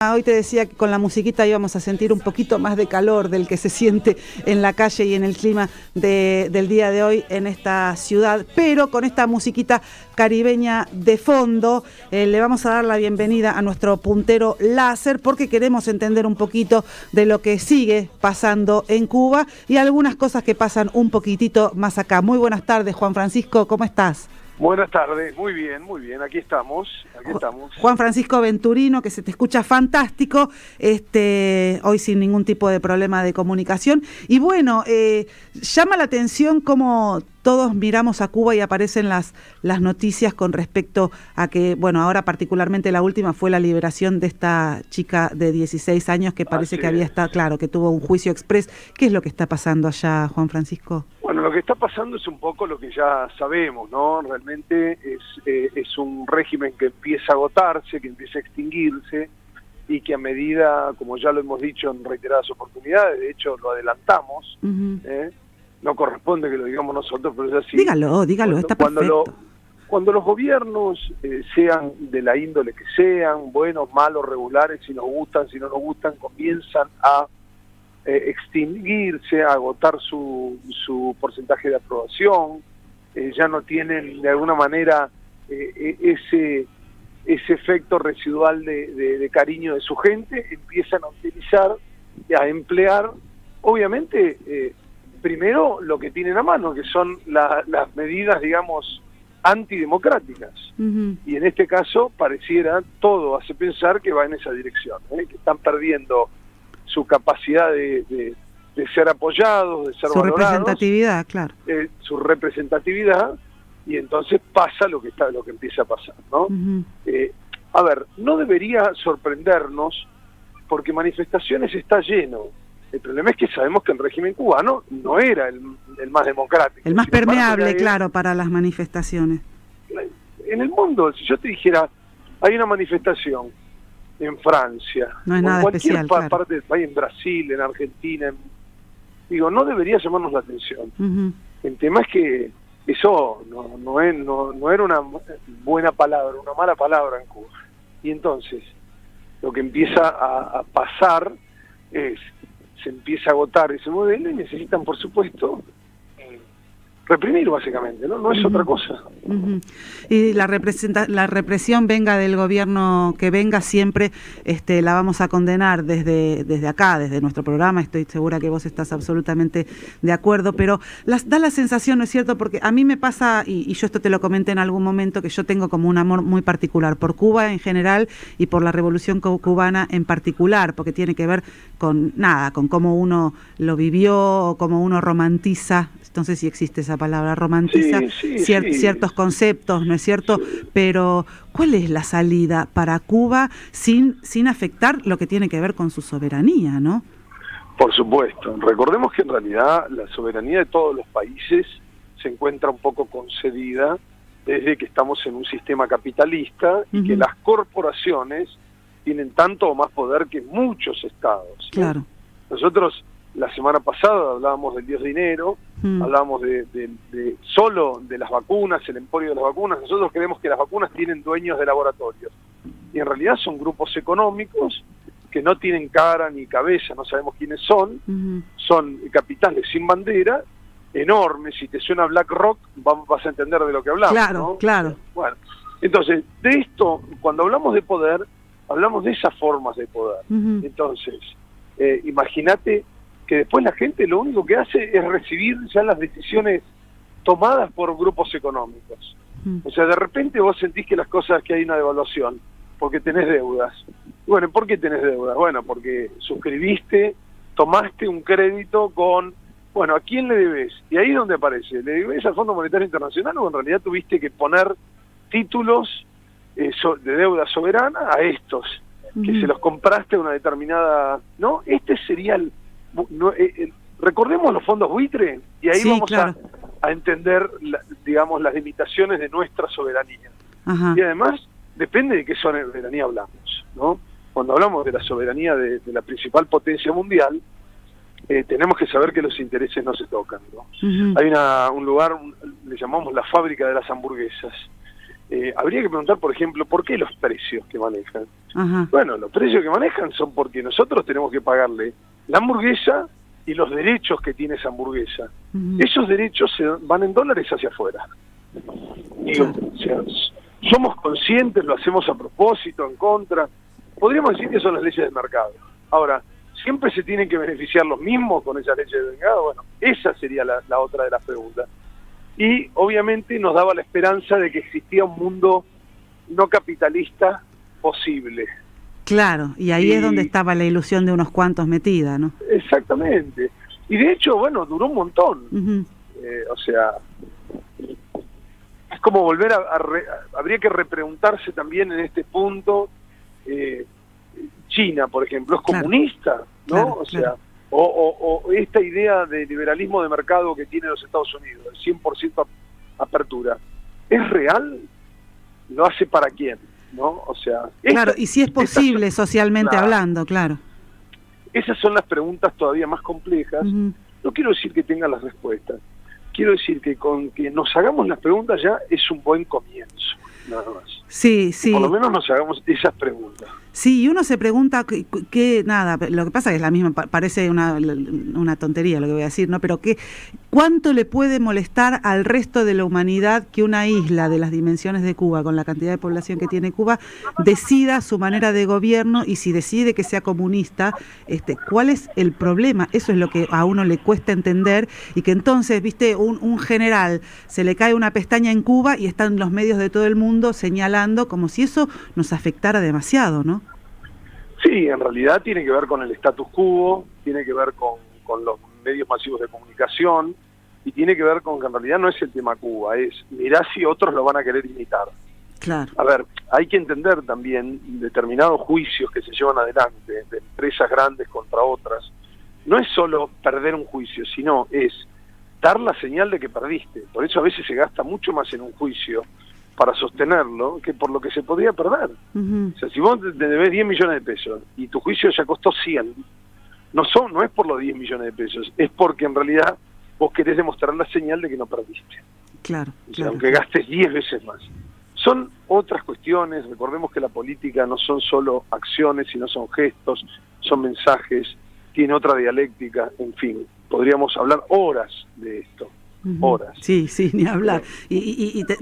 Hoy te decía que con la musiquita íbamos a sentir un poquito más de calor del que se siente en la calle y en el clima del día de hoy en esta ciudad, pero con esta musiquita caribeña de fondo le vamos a dar la bienvenida a nuestro puntero láser porque queremos entender un poquito de lo que sigue pasando en Cuba y algunas cosas que pasan un poquitito más acá. Muy buenas tardes, Juan Francisco, ¿cómo estás? Buenas tardes, muy bien, aquí estamos. Juan Francisco Venturino, que se te escucha fantástico, hoy sin ningún tipo de problema de comunicación. Y bueno, llama la atención cómo todos miramos a Cuba y aparecen las noticias con respecto a que, bueno, ahora particularmente la última fue la liberación de esta chica de 16 años que parece que había estado, claro, que tuvo un juicio exprés. ¿Qué es lo que está pasando allá, Juan Francisco? Bueno, lo que está pasando es un poco lo que ya sabemos, ¿no? Realmente es un régimen que empieza a agotarse, que empieza a extinguirse y que a medida, como ya lo hemos dicho en reiteradas oportunidades, de hecho lo adelantamos, no corresponde que lo digamos nosotros, pero es así. Dígalo, está perfecto. Cuando los gobiernos, sean de la índole que sean, buenos, malos, regulares, si nos gustan, si no nos gustan, comienzan a extinguirse, a agotar su porcentaje de aprobación, ya no tienen de alguna manera ese efecto residual de cariño de su gente, empiezan a utilizar, a emplear, obviamente, primero lo que tienen a mano, que son las medidas, digamos, antidemocráticas. Y en este caso pareciera, todo hace pensar que va en esa dirección, que están perdiendo su capacidad de ser apoyados, de ser valorados, su representatividad, claro, su representatividad, y entonces pasa lo que empieza a pasar, ¿no? A ver, no debería sorprendernos porque manifestaciones está lleno. El problema es que sabemos que el régimen cubano no era el más democrático, el más permeable, claro, para las manifestaciones. En el mundo, si yo te dijera, hay una manifestación en Francia, no es nada especial, cualquier parte del país, en Brasil, en Argentina, digo, no debería llamarnos la atención. El tema es que eso no era una buena palabra, una mala palabra en Cuba. Y entonces, lo que empieza a pasar es, se empieza a agotar ese modelo y necesitan, por supuesto, reprimir básicamente, ¿no? Es otra cosa. Y la represión venga del gobierno que venga siempre, la vamos a condenar desde acá, desde nuestro programa. Estoy segura que vos estás absolutamente de acuerdo, pero da la sensación, ¿no es cierto? Porque a mí me pasa, y yo esto te lo comenté en algún momento, que yo tengo como un amor muy particular por Cuba en general y por la revolución cubana en particular, porque tiene que ver con cómo uno lo vivió, cómo uno romantiza, no sé si existe esa palabra, romantiza ciertos conceptos, ¿no es cierto? Pero ¿cuál es la salida para Cuba sin afectar lo que tiene que ver con su soberanía, no? Por supuesto. Recordemos que en realidad la soberanía de todos los países se encuentra un poco concedida desde que estamos en un sistema capitalista y que las corporaciones tienen tanto o más poder que muchos estados. Claro. Nosotros la semana pasada hablábamos del dios dinero, hablábamos solo de las vacunas, el emporio de las vacunas. Nosotros creemos que las vacunas tienen dueños de laboratorios y en realidad son grupos económicos que no tienen cara ni cabeza, no sabemos quiénes son, son capitales sin bandera, enormes. Si te suena BlackRock vas a entender de lo que hablamos, claro, ¿no? Claro. Bueno, entonces de esto, cuando hablamos de poder, hablamos de esas formas de poder. Entonces, imagínate que después la gente lo único que hace es recibir ya las decisiones tomadas por grupos económicos. O sea, de repente vos sentís que las cosas, que hay una devaluación, porque tenés deudas. Bueno, ¿por qué tenés deudas? Bueno, porque suscribiste, tomaste un crédito con, bueno, ¿a quién le debes? Y ahí es donde aparece, ¿le debes al Fondo Monetario Internacional o en realidad tuviste que poner títulos de deuda soberana a estos, que se los compraste a una determinada, ¿no? Este sería recordemos los fondos buitre y ahí vamos a entender digamos las limitaciones de nuestra soberanía. Y además depende de qué soberanía hablamos, ¿no? Cuando hablamos de la soberanía de la principal potencia mundial, tenemos que saber que los intereses no se tocan, ¿no? Hay un lugar, le llamamos la fábrica de las hamburguesas, habría que preguntar, por ejemplo, ¿por qué los precios que manejan? Ajá. Bueno, los precios que manejan son porque nosotros tenemos que pagarle la hamburguesa y los derechos que tiene esa hamburguesa. Esos derechos van en dólares hacia afuera. Digo, o sea, somos conscientes, lo hacemos a propósito, en contra. Podríamos decir que son las leyes del mercado. Ahora, ¿siempre se tienen que beneficiar los mismos con esas leyes del mercado? Bueno, esa sería la otra de las preguntas. Y obviamente nos daba la esperanza de que existía un mundo no capitalista posible. Claro, y ahí es donde estaba la ilusión de unos cuantos metida, ¿no? Exactamente. Y de hecho, bueno, duró un montón. O sea, es como volver habría que repreguntarse también en este punto. China, por ejemplo, es comunista, ¿no? Claro, o sea, o esta idea de liberalismo de mercado que tiene los Estados Unidos, el 100% apertura, ¿es real? ¿Lo hace para quién? ¿No? O sea, claro, y si es posible socialmente hablando, claro. Esas son las preguntas todavía más complejas. No quiero decir que tengan las respuestas. Quiero decir que con que nos hagamos las preguntas ya es un buen comienzo, nada más. Sí, sí. Por lo menos nos hagamos esas preguntas. Sí, y uno se pregunta que nada, lo que pasa es que es la misma, parece una tontería lo que voy a decir, ¿no? Pero ¿cuánto le puede molestar al resto de la humanidad que una isla de las dimensiones de Cuba, con la cantidad de población que tiene Cuba, decida su manera de gobierno? Y si decide que sea comunista, ¿cuál es el problema? Eso es lo que a uno le cuesta entender, y que entonces, viste, un general se le cae una pestaña en Cuba y están los medios de todo el mundo señalando como si eso nos afectara demasiado, ¿no? Sí, en realidad tiene que ver con el status quo, tiene que ver con los medios masivos de comunicación, y tiene que ver con que en realidad no es el tema Cuba, es mirá si otros lo van a querer imitar. Claro. A ver, hay que entender también determinados juicios que se llevan adelante de empresas grandes contra otras. No es solo perder un juicio, sino es dar la señal de que perdiste. Por eso a veces se gasta mucho más en un juicio para sostenerlo que por lo que se podía perder. O sea, si vos te debes 10 millones de pesos y tu juicio ya costó 100, no es por los 10 millones de pesos, es porque en realidad vos querés demostrar la señal de que no perdiste. Claro, o sea, aunque gastes 10 veces más. Son otras cuestiones. Recordemos que la política no son solo acciones, sino son gestos, son mensajes, tiene otra dialéctica, en fin, podríamos hablar horas de esto. Horas. Sí, ni hablar.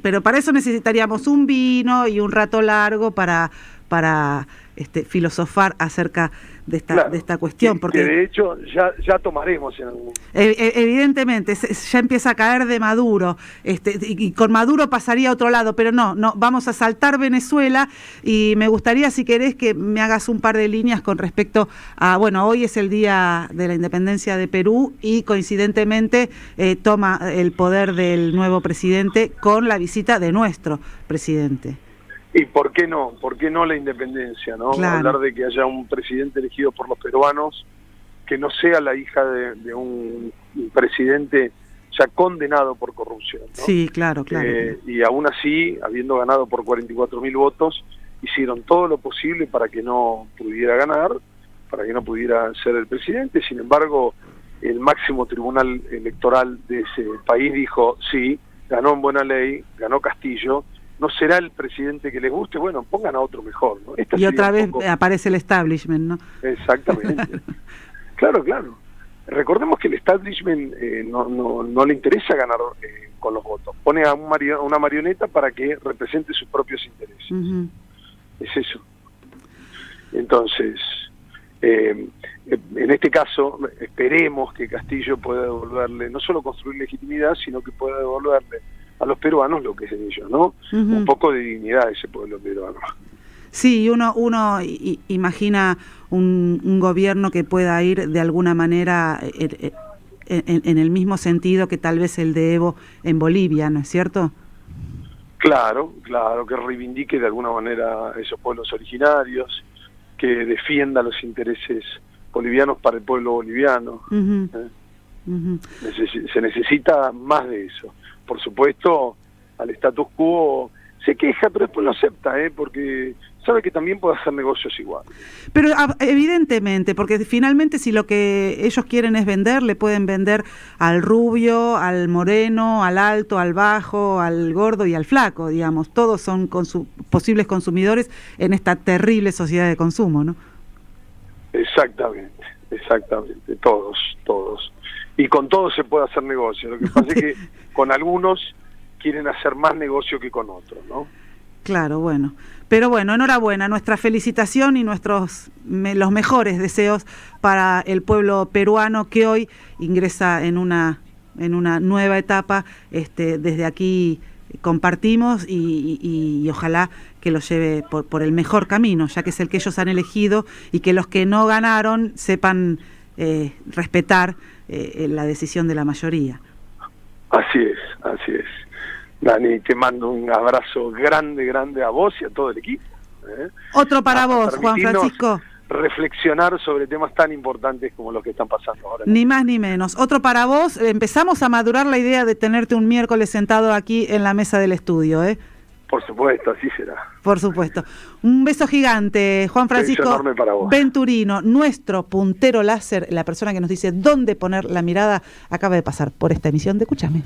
Pero para eso necesitaríamos un vino y un rato largo para filosofar acerca de esta cuestión. Porque que de hecho ya tomaremos en algún... Evidentemente, ya empieza a caer de Maduro, y con Maduro pasaría a otro lado, pero no, vamos a saltar Venezuela, y me gustaría, si querés, que me hagas un par de líneas con respecto a, bueno, hoy es el día de la independencia de Perú, y coincidentemente toma el poder del nuevo presidente con la visita de nuestro presidente. ¿Y por qué no? ¿Por qué no la independencia, no? Claro. Hablar de que haya un presidente elegido por los peruanos, que no sea la hija de un presidente ya condenado por corrupción, ¿no? Sí, claro. Y aún así, habiendo ganado por 44.000 votos, hicieron todo lo posible para que no pudiera ganar, para que no pudiera ser el presidente. Sin embargo, el máximo tribunal electoral de ese país dijo, sí, ganó en buena ley, ganó Castillo, no será el presidente que les guste, bueno, pongan a otro mejor, ¿no? Y otra vez aparece el establishment, ¿no? Exactamente. Claro. Recordemos que el establishment no le interesa ganar con los votos. Pone a una marioneta para que represente sus propios intereses. Es eso. Entonces, en este caso, esperemos que Castillo pueda devolverle, no solo construir legitimidad, sino que pueda devolverle a los peruanos lo que es de ellos, ¿no? Un poco de dignidad a ese pueblo peruano. Sí, uno imagina un gobierno que pueda ir de alguna manera en el mismo sentido que tal vez el de Evo en Bolivia, ¿no es cierto? Claro, que reivindique de alguna manera a esos pueblos originarios, que defienda los intereses bolivianos para el pueblo boliviano. Se necesita más de eso. Por supuesto, al status quo se queja, pero después lo acepta, porque sabe que también puede hacer negocios igual. Pero evidentemente, porque finalmente si lo que ellos quieren es vender, le pueden vender al rubio, al moreno, al alto, al bajo, al gordo y al flaco, digamos. Todos son posibles consumidores en esta terrible sociedad de consumo, ¿no? Exactamente, todos. Y con todos se puede hacer negocio. Lo que pasa es que con algunos quieren hacer más negocio que con otros, ¿no? Claro, bueno. Pero bueno, enhorabuena, nuestra felicitación y los mejores deseos para el pueblo peruano que hoy ingresa en una nueva etapa. Desde aquí compartimos y ojalá que lo lleve por el mejor camino, ya que es el que ellos han elegido, y que los que no ganaron sepan respetar la decisión de la mayoría. Así es. Dani, te mando un abrazo grande a vos y a todo el equipo. Otro para vos, Juan Francisco. Reflexionar sobre temas tan importantes como los que están pasando ahora. Ni más ni menos. Otro para vos. Empezamos a madurar la idea de tenerte un miércoles sentado aquí en la mesa del estudio, ¿eh? Por supuesto, así será. Por supuesto. Un beso gigante, Juan Francisco. Beso enorme para vos. Venturino, nuestro puntero láser, la persona que nos dice dónde poner la mirada, acaba de pasar por esta emisión de Escúchame.